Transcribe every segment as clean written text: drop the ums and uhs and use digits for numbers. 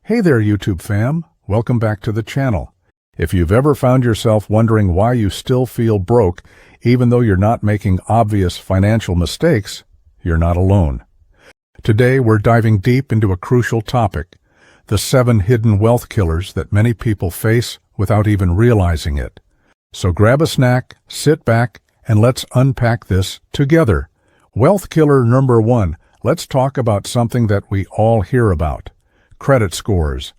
Hey there, YouTube fam. Welcome back to the channel. If you've ever found yourself wondering why you still feel broke, even though you're not making obvious financial mistakes, you're not alone. Today, we're diving deep into a crucial topic, the 7 hidden wealth killers that many people face without even realizing it. So grab a snack, sit back, and let's unpack this together. Wealth killer number 1. Let's talk about something that we all hear about. Credit scores.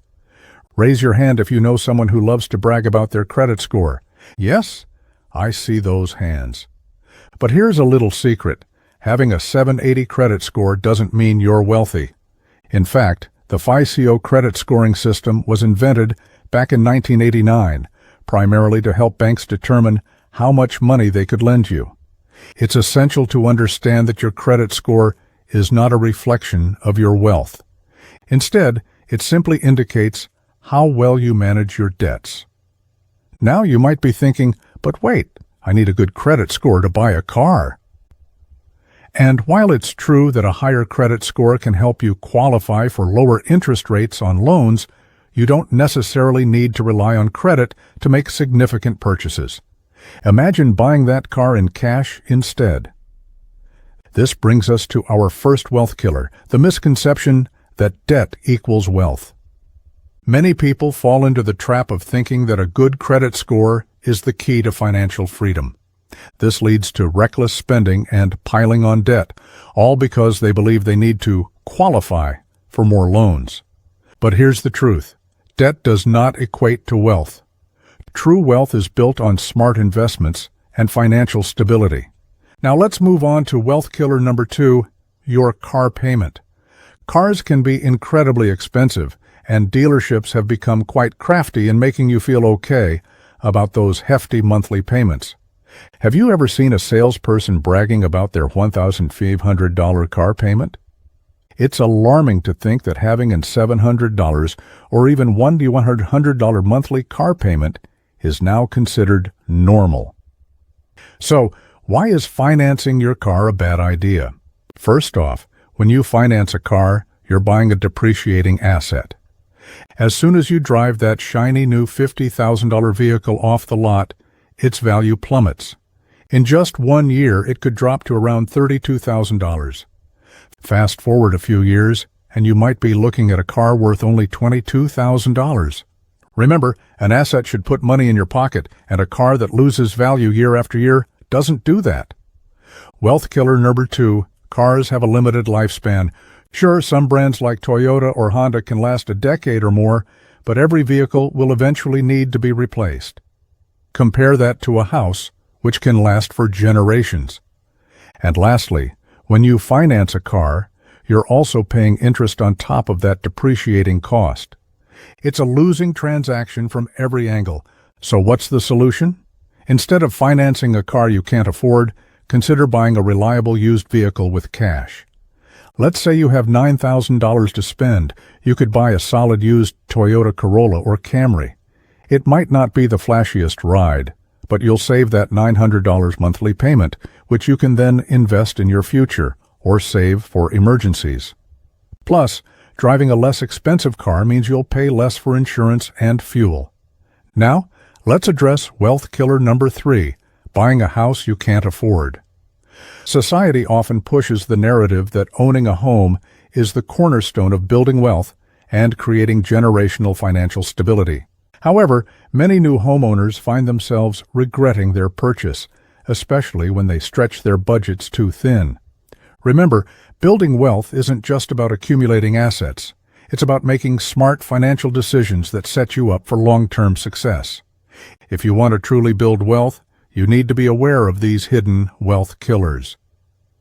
Raise your hand if you know someone who loves to brag about their credit score. Yes, I see those hands. But here's a little secret. Having a 780 credit score doesn't mean you're wealthy. In fact, the FICO credit scoring system was invented back in 1989, primarily to help banks determine how much money they could lend you. It's essential to understand that your credit score is not a reflection of your wealth. Instead, it simply indicates how well you manage your debts. Now you might be thinking, but wait, I need a good credit score to buy a car. And while it's true that a higher credit score can help you qualify for lower interest rates on loans, you don't necessarily need to rely on credit to make significant purchases. Imagine buying that car in cash instead. This brings us to our first wealth killer, the misconception that debt equals wealth. Many people fall into the trap of thinking that a good credit score is the key to financial freedom. This leads to reckless spending and piling on debt, all because they believe they need to qualify for more loans. But here's the truth. Debt does not equate to wealth. True wealth is built on smart investments and financial stability. Now let's move on to wealth killer number 2, your car payment. Cars can be incredibly expensive, and dealerships have become quite crafty in making you feel okay about those hefty monthly payments. Have you ever seen a salesperson bragging about their $1,500 car payment? It's alarming to think that having a $700 or even $1,100 monthly car payment is now considered normal. So, why is financing your car a bad idea? First off, when you finance a car, you're buying a depreciating asset. As soon as you drive that shiny new $50,000 vehicle off the lot, its value plummets. In just 1 year, it could drop to around $32,000. Fast forward a few years, and you might be looking at a car worth only $22,000. Remember, an asset should put money in your pocket, and a car that loses value year after year doesn't do that. Wealth killer number 2. Cars have a limited lifespan. Sure, some brands like Toyota or Honda can last a decade or more, but every vehicle will eventually need to be replaced. Compare that to a house, which can last for generations. And lastly, when you finance a car, you're also paying interest on top of that depreciating cost. It's a losing transaction from every angle. So what's the solution? Instead of financing a car you can't afford, consider buying a reliable used vehicle with cash. Let's say you have $9,000 to spend. You could buy a solid used Toyota Corolla or Camry. It might not be the flashiest ride, but you'll save that $900 monthly payment, which you can then invest in your future or save for emergencies. Plus, driving a less expensive car means you'll pay less for insurance and fuel. Now, let's address wealth killer number 3. Buying a house you can't afford. Society often pushes the narrative that owning a home is the cornerstone of building wealth and creating generational financial stability. However, many new homeowners find themselves regretting their purchase, especially when they stretch their budgets too thin. Remember, building wealth isn't just about accumulating assets. It's about making smart financial decisions that set you up for long-term success. If you want to truly build wealth, you need to be aware of these hidden wealth killers.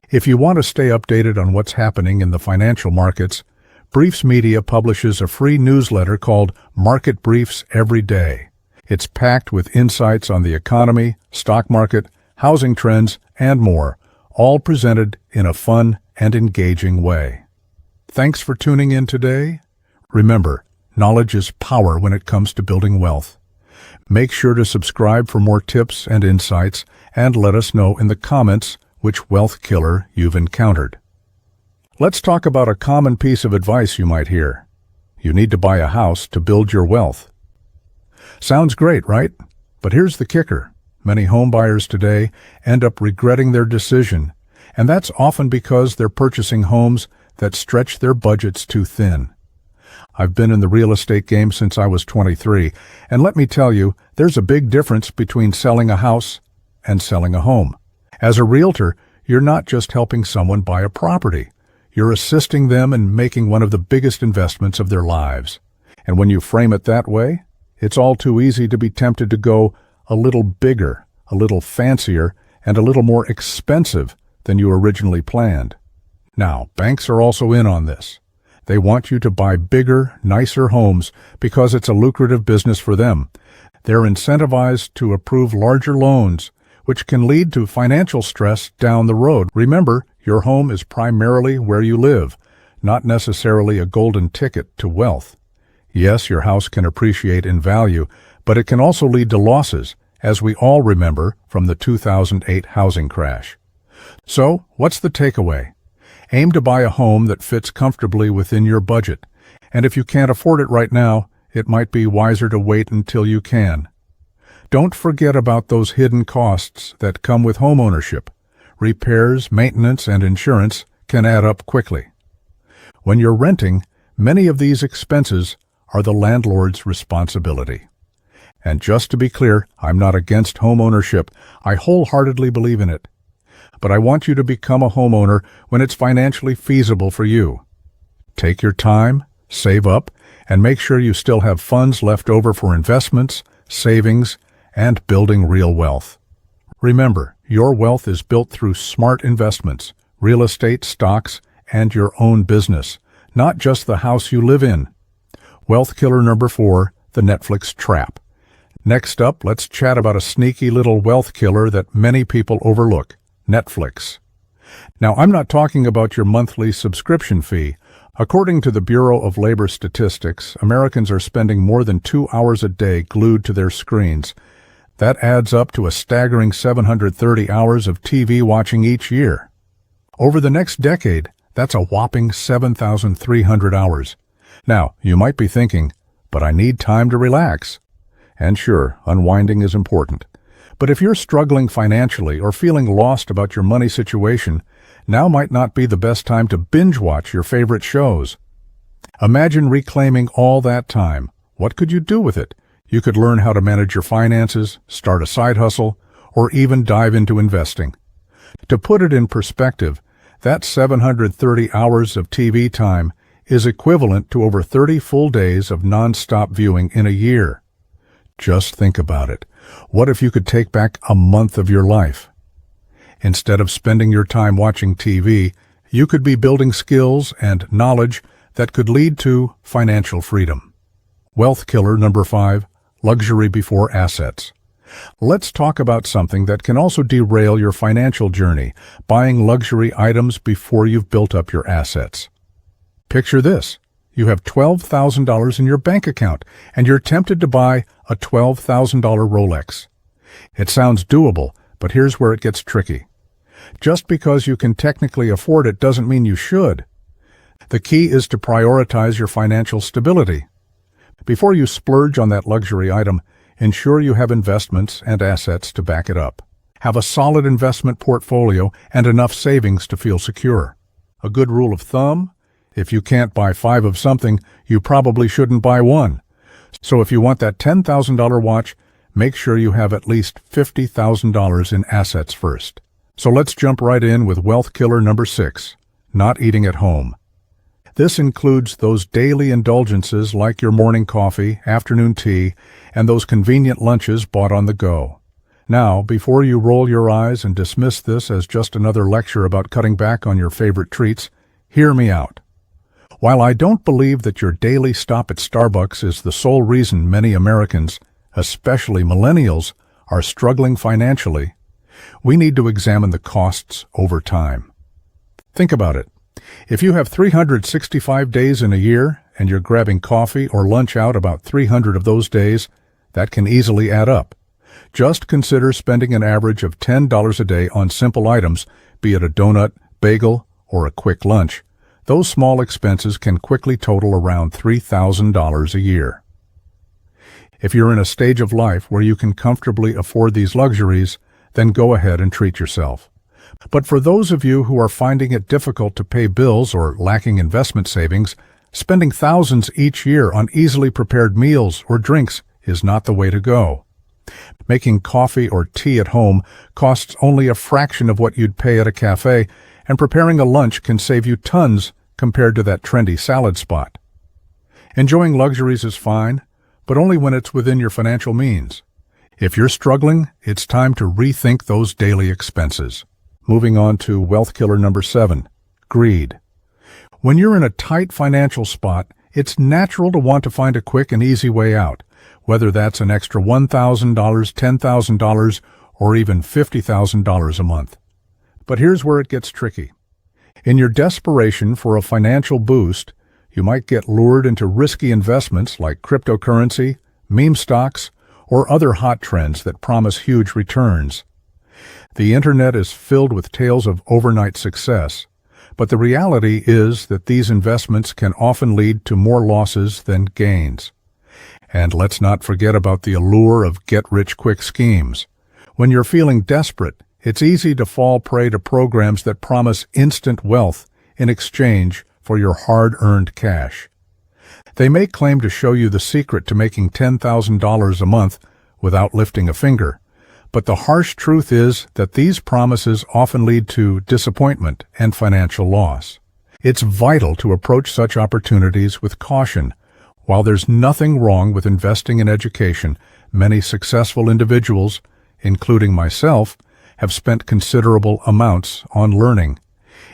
If you want to stay updated on what's happening in the financial markets, Briefs Media publishes a free newsletter called Market Briefs Every Day. It's packed with insights on the economy, stock market, housing trends, and more, all presented in a fun and engaging way. Thanks for tuning in today. Remember, knowledge is power when it comes to building wealth. Make sure to subscribe for more tips and insights, and let us know in the comments which wealth killer you've encountered. Let's talk about a common piece of advice you might hear. You need to buy a house to build your wealth. Sounds great, right? But here's the kicker. Many home buyers today end up regretting their decision, and that's often because they're purchasing homes that stretch their budgets too thin. I've been in the real estate game since I was 23, and let me tell you, there's a big difference between selling a house and selling a home. As a realtor, you're not just helping someone buy a property. You're assisting them in making one of the biggest investments of their lives. And when you frame it that way, it's all too easy to be tempted to go a little bigger, a little fancier, and a little more expensive than you originally planned. Now, banks are also in on this. They want you to buy bigger, nicer homes because it's a lucrative business for them. They're incentivized to approve larger loans, which can lead to financial stress down the road. Remember, your home is primarily where you live, not necessarily a golden ticket to wealth. Yes, your house can appreciate in value, but it can also lead to losses, as we all remember from the 2008 housing crash. So, what's the takeaway? Aim to buy a home that fits comfortably within your budget, and if you can't afford it right now, it might be wiser to wait until you can. Don't forget about those hidden costs that come with homeownership. Repairs, maintenance, and insurance can add up quickly. When you're renting, many of these expenses are the landlord's responsibility. And just to be clear, I'm not against homeownership. I wholeheartedly believe in it. But I want you to become a homeowner when it's financially feasible for you. Take your time, save up, and make sure you still have funds left over for investments, savings, and building real wealth. Remember, your wealth is built through smart investments, real estate, stocks, and your own business, not just the house you live in. Wealth killer number 4, the Netflix trap. Next up, let's chat about a sneaky little wealth killer that many people overlook. Netflix. Now, I'm not talking about your monthly subscription fee. According to the Bureau of Labor Statistics, Americans are spending more than 2 hours a day glued to their screens. That adds up to a staggering 730 hours of TV watching each year. Over the next decade, that's a whopping 7,300 hours. Now, you might be thinking, but I need time to relax. And sure, unwinding is important. But if you're struggling financially or feeling lost about your money situation, now might not be the best time to binge watch your favorite shows. Imagine reclaiming all that time. What could you do with it? You could learn how to manage your finances, start a side hustle, or even dive into investing. To put it in perspective, that 730 hours of TV time is equivalent to over 30 full days of non-stop viewing in a year. Just think about it. What if you could take back a month of your life? Instead of spending your time watching TV, you could be building skills and knowledge that could lead to financial freedom. Wealth killer number 5, luxury before assets. Let's talk about something that can also derail your financial journey, buying luxury items before you've built up your assets. Picture this. You have $12,000 in your bank account, and you're tempted to buy a $12,000 Rolex. It sounds doable, but here's where it gets tricky. Just because you can technically afford it doesn't mean you should. The key is to prioritize your financial stability. Before you splurge on that luxury item, ensure you have investments and assets to back it up. Have a solid investment portfolio and enough savings to feel secure. A good rule of thumb: if you can't buy 5 of something, you probably shouldn't buy 1. So if you want that $10,000 watch, make sure you have at least $50,000 in assets first. So let's jump right in with wealth killer number 6, not eating at home. This includes those daily indulgences like your morning coffee, afternoon tea, and those convenient lunches bought on the go. Now, before you roll your eyes and dismiss this as just another lecture about cutting back on your favorite treats, hear me out. While I don't believe that your daily stop at Starbucks is the sole reason many Americans, especially millennials, are struggling financially, we need to examine the costs over time. Think about it. If you have 365 days in a year and you're grabbing coffee or lunch out about 300 of those days, that can easily add up. Just consider spending an average of $10 a day on simple items, be it a donut, bagel, or a quick lunch. those small expenses can quickly total around $3,000 a year. If you're in a stage of life where you can comfortably afford these luxuries, then go ahead and treat yourself. But for those of you who are finding it difficult to pay bills or lacking investment savings, spending thousands each year on easily prepared meals or drinks is not the way to go. Making coffee or tea at home costs only a fraction of what you'd pay at a cafe, and preparing a lunch can save you tons compared to that trendy salad spot. Enjoying luxuries is fine, but only when it's within your financial means. If you're struggling, it's time to rethink those daily expenses. Moving on to wealth killer number 7, greed. When you're in a tight financial spot, it's natural to want to find a quick and easy way out, whether that's an extra $1,000, $10,000, or even $50,000 a month. But here's where it gets tricky. In your desperation for a financial boost, you might get lured into risky investments like cryptocurrency, meme stocks, or other hot trends that promise huge returns. The internet is filled with tales of overnight success, but the reality is that these investments can often lead to more losses than gains. And let's not forget about the allure of get-rich-quick schemes. When you're feeling desperate, it's easy to fall prey to programs that promise instant wealth in exchange for your hard-earned cash. They may claim to show you the secret to making $10,000 a month without lifting a finger, but the harsh truth is that these promises often lead to disappointment and financial loss. It's vital to approach such opportunities with caution. While there's nothing wrong with investing in education, many successful individuals, including myself, have spent considerable amounts on learning.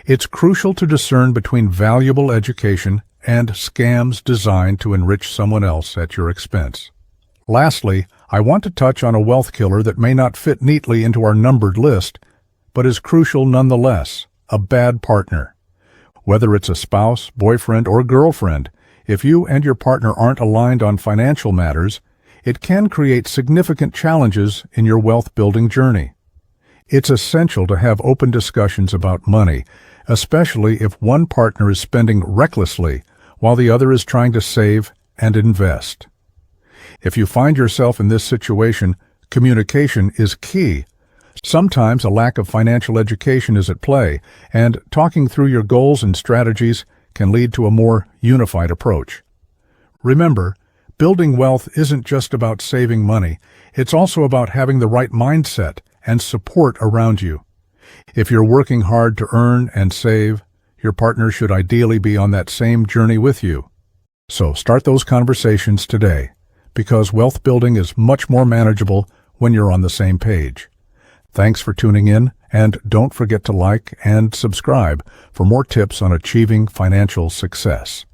It's crucial to discern between valuable education and scams designed to enrich someone else at your expense. Lastly, I want to touch on a wealth killer that may not fit neatly into our numbered list, but is crucial nonetheless: a bad partner. Whether it's a spouse, boyfriend, or girlfriend, if you and your partner aren't aligned on financial matters, it can create significant challenges in your wealth-building journey. It's essential to have open discussions about money, especially if one partner is spending recklessly while the other is trying to save and invest. If you find yourself in this situation, communication is key. Sometimes a lack of financial education is at play, and talking through your goals and strategies can lead to a more unified approach. Remember, building wealth isn't just about saving money, it's also about having the right mindset and support around you. If you're working hard to earn and save, your partner should ideally be on that same journey with you. So start those conversations today, because wealth building is much more manageable when you're on the same page. Thanks for tuning in, and don't forget to like and subscribe for more tips on achieving financial success.